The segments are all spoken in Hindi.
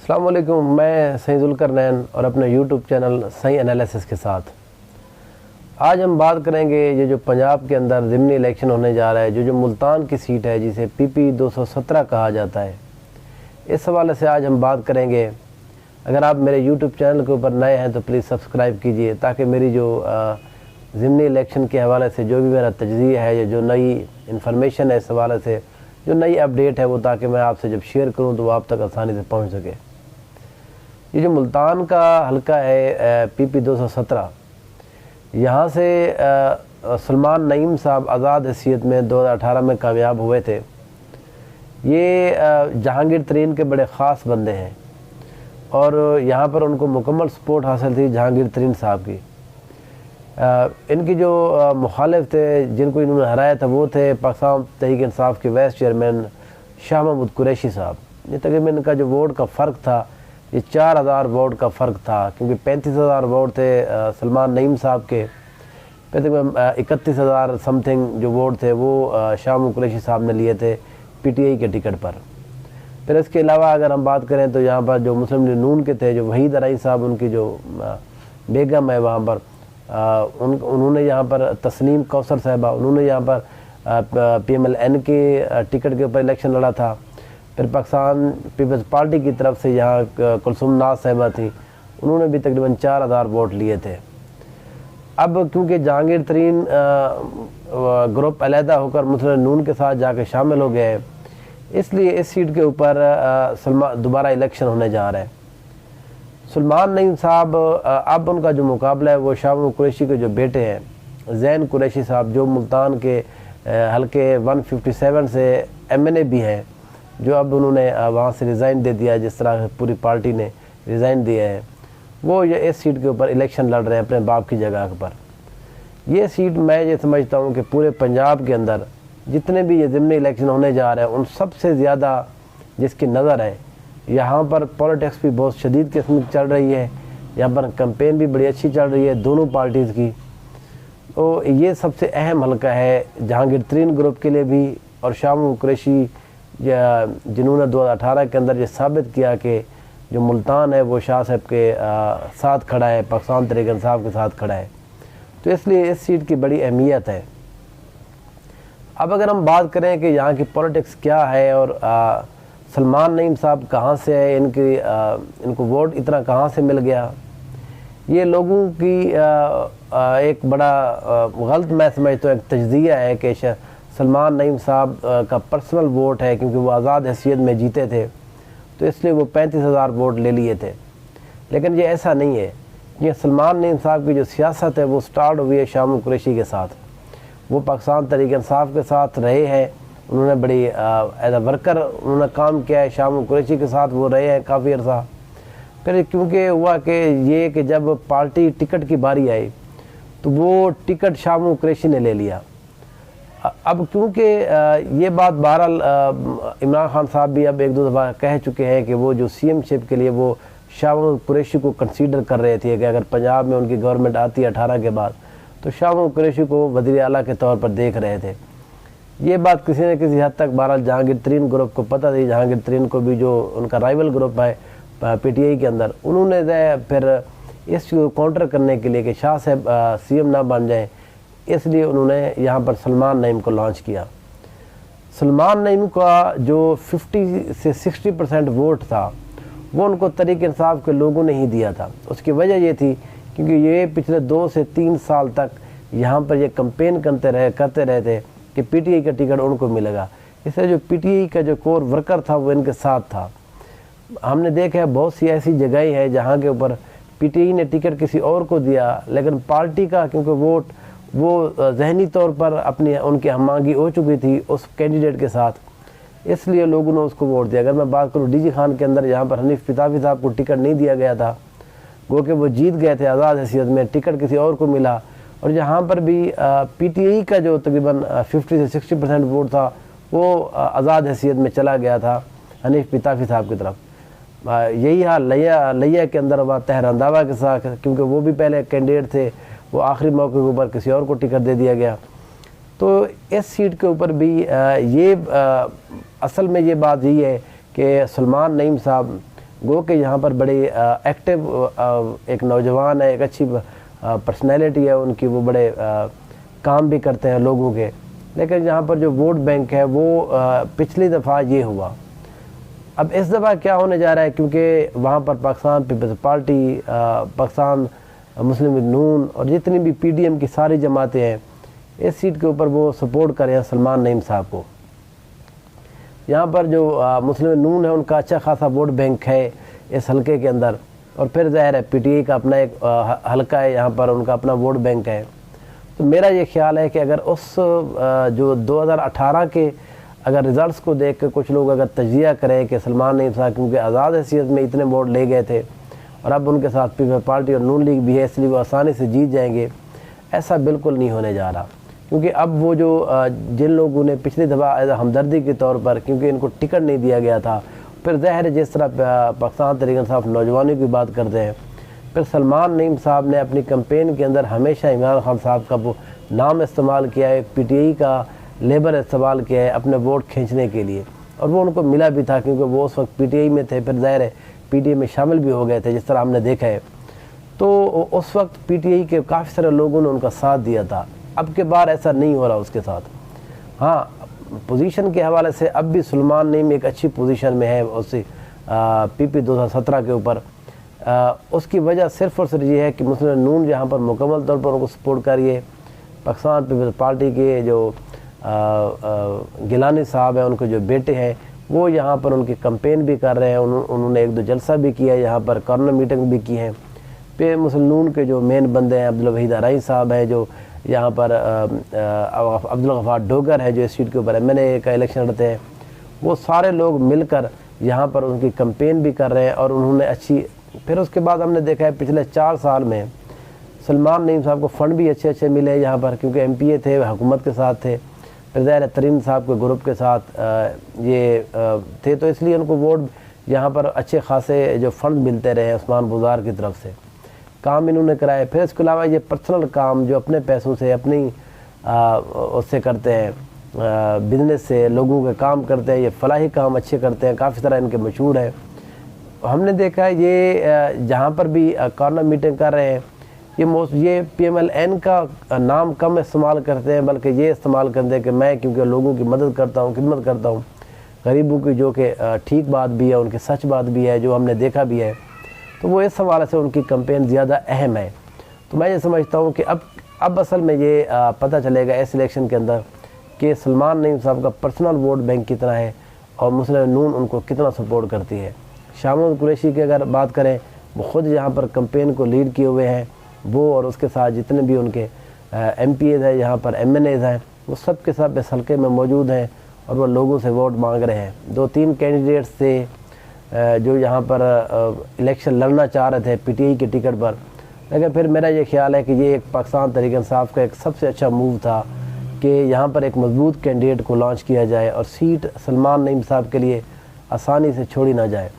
अस्सलाम वालेकुम, मैं सही जुल्करनैन और अपने यूट्यूब चैनल सही एनालिसिस के साथ आज हम बात करेंगे ये जो पंजाब के अंदर ज़िमनी इलेक्शन होने जा रहा है, जो मुल्तान की सीट है जिसे PP 217 कहा जाता है। इस हवाले से आज हम बात करेंगे। अगर आप मेरे यूट्यूब चैनल के ऊपर नए हैं तो प्लीज़ सब्सक्राइब कीजिए ताकि मेरी जो ज़िमनी इलेक्शन के हवाले से जो भी मेरा तजज़िया है या जो नई इन्फॉर्मेशन है इस हवाले से जो नई अपडेट है वो ताकि मैं आपसे जब शेयर करूं तो वो आप तक आसानी से पहुंच सके। ये जो मुल्तान का हलका है PP 217, यहाँ से सलमान नईम साहब आज़ाद हैसियत में 2018 में कामयाब हुए थे। ये जहांगीर तरीन के बड़े ख़ास बंदे हैं और यहाँ पर उनको मुकम्मल सपोर्ट हासिल थी जहांगीर तरीन साहब की। इनकी जो मुखालिफ थे जिनको इन्होंने हराया था वो थे पाकिस्तान तहरीक इंसाफ के वाइस चेयरमैन शाह महमूद कुरैशी साहब। ये तकरीबन इनका जो वोट का फ़र्क था ये 4000 वोट का फ़र्क था, क्योंकि 35,000 वोट थे सलमान नईम साहब के, तकरीबन 31,000 समथिंग जो वोट थे वो शाह महमूद कुरैशी साहब ने लिए थे PTI के टिकट पर। फिर इसके अलावा अगर हम बात करें तो यहाँ पर जो मुस्लिम लीग नून के थे जो वहीद अराई साहब, उनकी जो बेगम है वहाँ पर उन्होंने यहाँ पर तस्नीम कौसर साहबा, उन्होंने यहाँ पर PMLN के टिकट के ऊपर इलेक्शन लड़ा था। फिर पाकिस्तान पीपल्स पार्टी की तरफ से यहाँ कुलसुम नाज साहबा थी, उन्होंने भी तकरीबन 4000 वोट लिए थे। अब क्योंकि जहांगीर तरीन ग्रुप अलहदा होकर मुस्लिम नून के साथ जाकर शामिल हो गए, इसलिए इस सीट के ऊपर दोबारा इलेक्शन होने जा रहा है। सलमान नईम साहब अब उनका जो मुकाबला है वो शाह महमूद कुरैशी के जो बेटे हैं ज़ैन कुरैशी साहब, जो मुल्तान के हल्के 157 से MNA भी हैं, जो अब उन्होंने वहाँ से रिज़ाइन दे दिया, जिस तरह पूरी पार्टी ने रिज़ाइन दिया है। वो ये इस सीट के ऊपर इलेक्शन लड़ रहे हैं अपने बाप की जगह पर। ये सीट मैं ये समझता हूँ कि पूरे पंजाब के अंदर जितने भी ये ज़िमनी इलेक्शन होने जा रहे हैं उन सबसे ज़्यादा जिसकी नज़र है, यहाँ पर पॉलिटिक्स भी बहुत शदीद किस्म की चल रही है, यहाँ पर कैंपेन भी बड़ी अच्छी चल रही है दोनों पार्टीज़ की। तो ये सबसे अहम हलका है जहांगीर तरीन ग्रुप के लिए भी और शाह महमूद कुरैशी जिन्होंने 2018 के अंदर ये साबित किया कि जो मुल्तान है वो शाह साहब के साथ खड़ा है, पाकिस्तान तहरीक इंसाफ के साथ खड़ा है। तो इसलिए इस सीट की बड़ी अहमियत है। अब अगर हम बात करें कि यहाँ की पॉलिटिक्स क्या है और सलमान नईम साहब कहाँ से है, इनको वोट इतना कहाँ से मिल गया, ये लोगों की एक बड़ा गलत मैं समझता हूँ एक तजज़िया है कि सलमान नईम साहब का पर्सनल वोट है, क्योंकि वो आज़ाद हैसियत में जीते थे तो इसलिए वो 35,000 वोट ले लिए थे। लेकिन ये ऐसा नहीं है। ये सलमान नईम साहब की जो सियासत है वो स्टार्ट हुई है शाह महमूद कुरैशी के साथ। वो पाकिस्तान तहरीक इंसाफ के साथ रहे हैं, उन्होंने बड़ी एज अ वर्कर उन्होंने काम किया है, शाह महमूद कुरैशी के साथ वो रहे हैं काफ़ी अर्सा। फिर क्योंकि हुआ कि जब पार्टी टिकट की बारी आई तो वो टिकट शाह महमूद कुरैशी ने ले लिया। अब क्योंकि ये बात बहरहाल इमरान खान साहब भी अब एक दो दफ़ा कह चुके हैं कि वो जो CMशिप के लिए वो शाह महमूद कुरैशी को कंसीडर कर रहे थे कि अगर पंजाब में उनकी गवर्नमेंट आती है 18 के बाद तो शाह महमूद कुरैशी को वज़ीर आला के तौर पर देख रहे थे। ये बात किसी न किसी हद तक बहरहाल जहांगीर तरीन ग्रुप को पता थी। जहांगीर तरीन को भी जो उनका राइवल ग्रुप है PTI के अंदर, उन्होंने फिर इसको काउंटर करने के लिए कि शाह साहब CM ना बन जाए, इसलिए उन्होंने यहाँ पर सलमान नईम को लॉन्च किया। सलमान नईम का जो 50 से 60% वोट था वो उनको तहरीक इंसाफ के लोगों ने ही दिया था। उसकी वजह ये थी क्योंकि ये पिछले 2 से 3 साल तक यहाँ पर ये कैंपेन करते रहे थे कि PTI का टिकट उनको मिलेगा। इसलिए जो PTI का जो कोर वर्कर था वो इनके साथ था। हमने देखा है बहुत सी ऐसी जगहें हैं जहाँ के ऊपर PTI ने टिकट किसी और को दिया, लेकिन पार्टी का क्योंकि वोट वो जहनी तौर पर उनकी हमांगी हो चुकी थी उस कैंडिडेट के साथ, इसलिए लोगों ने उसको वोट दिया। अगर मैं बात करूँ DG खान के अंदर, यहाँ पर हनीफ पिताफी साहब को टिकट नहीं दिया गया था, वो कि वो जीत गए थे आज़ाद हैसियत में, टिकट किसी और को मिला। और जहाँ पर भी PTI का जो तकरीबन 50 से 60% वोट था वो आज़ाद हैसियत में चला गया था हनीफ पिताफी साहब की तरफ। यही हाल लिया के अंदर हुआ तहरानदावा के साथ, क्योंकि वो भी पहले कैंडिडेट थे, वो आखिरी मौके के ऊपर किसी और को टिकट दे दिया गया। तो इस सीट के ऊपर भी असल में ये बात यही है कि सलमान नईम साहब गो कि यहाँ पर बड़ी एक्टिव एक नौजवान है, एक अच्छी पर्सनैलिटी है उनकी, वो बड़े काम भी करते हैं लोगों के। लेकिन यहाँ पर जो वोट बैंक है वो पिछली दफ़ा ये हुआ, अब इस दफ़ा क्या होने जा रहा है, क्योंकि वहाँ पर पाकिस्तान पीपल्स पार्टी, पाकिस्तान मुस्लिम लीग नून और जितनी भी PDM की सारी जमातें हैं, इस सीट के ऊपर वो सपोर्ट कर रहे हैं सलमान नईम साहब को। यहाँ पर जो मुस्लिम नून है उनका अच्छा खासा वोट बैंक है इस हलके के अंदर, और फिर ज़ाहिर है PTI का अपना एक हलका है, यहाँ पर उनका अपना वोट बैंक है। तो मेरा ये ख्याल है कि अगर उस जो 2018 के अगर रिज़ल्ट्स को देख कर कुछ लोग अगर तजिया करें कि सलमान नईम साहब क्योंकि आज़ाद हैसियत में इतने वोट ले गए थे और अब उनके साथ पीपल्स पार्टी और नून लीग भी है, इसलिए वो आसानी से जीत जाएंगे, ऐसा बिल्कुल नहीं होने जा रहा। क्योंकि अब वो जो जिन लोगों ने पिछली दफ़ा एज हमदर्दी के तौर पर, क्योंकि इनको टिकट नहीं दिया गया था, फिर ज़ाहिर है जिस तरह पाकिस्तान तहरीक इंसाफ नौजवानों की बात करते हैं, फिर सलमान नईम साहब ने अपनी कैंपेन के अंदर हमेशा इमरान खान साहब का वो नाम इस्तेमाल किया है, PTI का लेबर इस्तेमाल किया है अपने वोट खींचने के लिए, और वो उनको मिला भी था क्योंकि वो उस वक्त PTI में थे, फिर ज़ाहिर है PTI में शामिल भी हो गए थे जिस तरह हमने देखा है। तो उस वक्त PTI के काफ़ी सारे लोगों ने उनका साथ दिया था। अब के बार ऐसा नहीं हो रहा उसके साथ। हाँ, पोजीशन के हवाले से अब भी सलमान नईम एक अच्छी पोजीशन में है उससे PP 2017 के ऊपर। उसकी वजह सिर्फ और सिर्फ ये है कि मुस्लिम नून जहाँ पर मुकम्मल तौर पर उनको सपोर्ट करिए, पाकिस्तान पीपल्स पार्टी के जो गिलानी साहब हैं, उनके जो बेटे हैं, वो यहाँ पर उनकी कैंपेन भी कर रहे हैं। उन्होंने 1-2 जलसा भी किया, यहाँ पर कॉर्नर मीटिंग भी की हैं। पे मुस्लिम नून के जो मेन बंदे हैं अब्दुल वहीद आरई साहब हैं, जो यहाँ पर अब्दुल गफ्फार डोगर है जो इस सीट के ऊपर MNA का इलेक्शन लड़ते हैं, वो सारे लोग मिलकर यहाँ पर उनकी कैंपेन भी कर रहे हैं और उन्होंने अच्छी। फिर उसके बाद हमने देखा है पिछले 4 साल में सलमान नईम साहब को फ़ंड भी अच्छे अच्छे मिले यहाँ पर, क्योंकि MPA थे, हुकूमत के साथ थे, फिर ज़ाहिर तरीन साहब के ग्रुप के साथ ये थे, तो इसलिए उनको वोट यहाँ पर अच्छे खासे जो फ़ंड मिलते रहे उस्मान बुज़ार की तरफ से, काम इन्होंने कराए। फिर इसके अलावा ये पर्सनल काम जो अपने पैसों से अपनी उससे करते हैं, बिज़नेस से लोगों के काम करते हैं, ये फलाही काम अच्छे करते हैं, काफ़ी तरह इनके मशहूर है। हमने देखा है ये जहाँ पर भी कॉर्नर मीटिंग कर रहे हैं, ये PMLN का नाम कम इस्तेमाल करते हैं, बल्कि ये इस्तेमाल करते हैं कि मैं क्योंकि लोगों की मदद करता हूँ, खिदमत करता हूँ, गरीबों की, जो कि ठीक बात भी है, उनकी सच बात भी है, जो हमने देखा भी है। तो वो इस हवाले से उनकी कैंपेन ज़्यादा अहम है। तो मैं ये समझता हूँ कि अब असल में ये पता चलेगा इस इलेक्शन के अंदर कि सलमान नईम साहब का पर्सनल वोट बैंक कितना है और मुस्लिम नून उनको कितना सपोर्ट करती है। शामुल कुरैशी की अगर बात करें, वो ख़ुद यहाँ पर कैंपेन को लीड किए हुए हैं, वो और उसके साथ जितने भी उनके MPAs हैं, यहाँ पर MNAs हैं, वो सब के सब इस हल्के में मौजूद हैं और वो लोगों से वोट मांग रहे हैं। 2-3 कैंडिडेट्स थे जो यहाँ पर इलेक्शन लड़ना चाह रहे थे PTI के टिकट पर, लेकिन फिर मेरा ये ख्याल है कि ये एक पाकिस्तान तहरीक इंसाफ का एक सबसे अच्छा मूव था कि यहाँ पर एक मजबूत कैंडिडेट को लॉन्च किया जाए और सीट सलमान नईम साहब के लिए आसानी से छोड़ी ना जाए।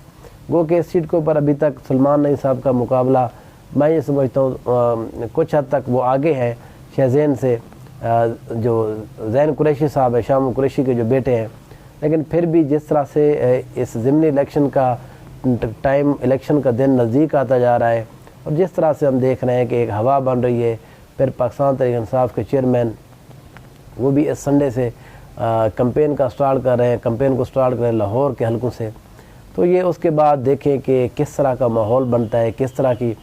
गो कि इस सीट के ऊपर अभी तक सलमान नईम साहब का मुकाबला मैं ये समझता हूँ कुछ हद तक वो आगे हैं शहज़ैन से, जो ज़ैन कुरैशी साहब है, शामुल कुरैशी के जो बेटे हैं। लेकिन फिर भी जिस तरह से इस ज़िमनी इलेक्शन का टाइम, इलेक्शन का दिन नज़दीक आता जा रहा है और जिस तरह से हम देख रहे हैं कि एक हवा बन रही है, फिर पाकिस्तान तहरीक इंसाफ के चेयरमैन वो भी इस संडे से कैंपेन का स्टार्ट कर रहे हैं, कैंपेन को स्टार्ट कर रहे हैं लाहौर के हलकों से। तो ये उसके बाद देखें कि किस तरह का माहौल बनता है, किस तरह की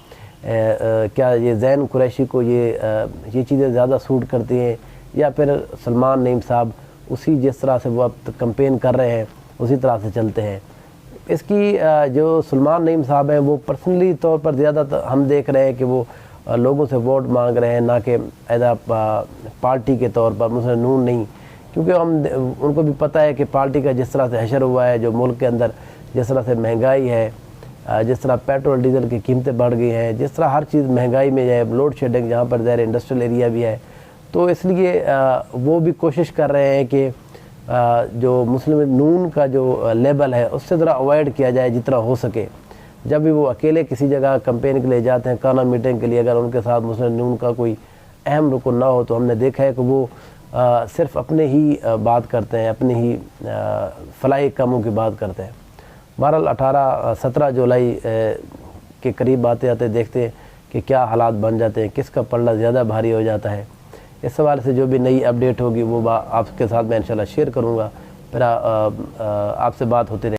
क्या ये ज़ैन कुरैशी को ये चीज़ें ज़्यादा सूट करती हैं या फिर सलमान नईम साहब उसी जिस तरह से वो अब कैंपेन कर रहे हैं उसी तरह से चलते हैं। इसकी जो सलमान नईम साहब हैं वो पर्सनली तौर पर ज़्यादा हम देख रहे हैं कि वो लोगों से वोट मांग रहे हैं, ना कि एज़ पार्टी के तौर पर, मुस्लिम नून नहीं, क्योंकि उनको भी पता है कि पार्टी का जिस तरह से हशर हुआ है, जो मुल्क के अंदर जिस तरह से महंगाई है, जिस तरह पेट्रोल डीजल की कीमतें बढ़ गई हैं, जिस तरह हर चीज़ महंगाई में है, लोड शेडिंग जहाँ पर ज़ाहिर इंडस्ट्रियल एरिया भी है, तो इसलिए वो भी कोशिश कर रहे हैं कि जो मुस्लिम नून का जो लेवल है उससे ज़रा अवॉइड किया जाए जितना हो सके। जब भी वो अकेले किसी जगह कैंपेन के लिए जाते हैं, कॉर्नर मीटिंग के लिए, अगर उनके साथ मुस्लिम नून का कोई अहम रुकन ना हो, तो हमने देखा है कि वो सिर्फ अपने ही बात करते हैं, अपने ही फलाही कामों की बात करते हैं। बहरहाल 17 जुलाई के करीब आते आते देखते हैं कि क्या हालात बन जाते हैं, किसका पलड़ा ज़्यादा भारी हो जाता है। इस हवाले से जो भी नई अपडेट होगी वो आपके साथ मैं इंशाल्लाह शेयर करूँगा। फिर आपसे बात होती रहेगी।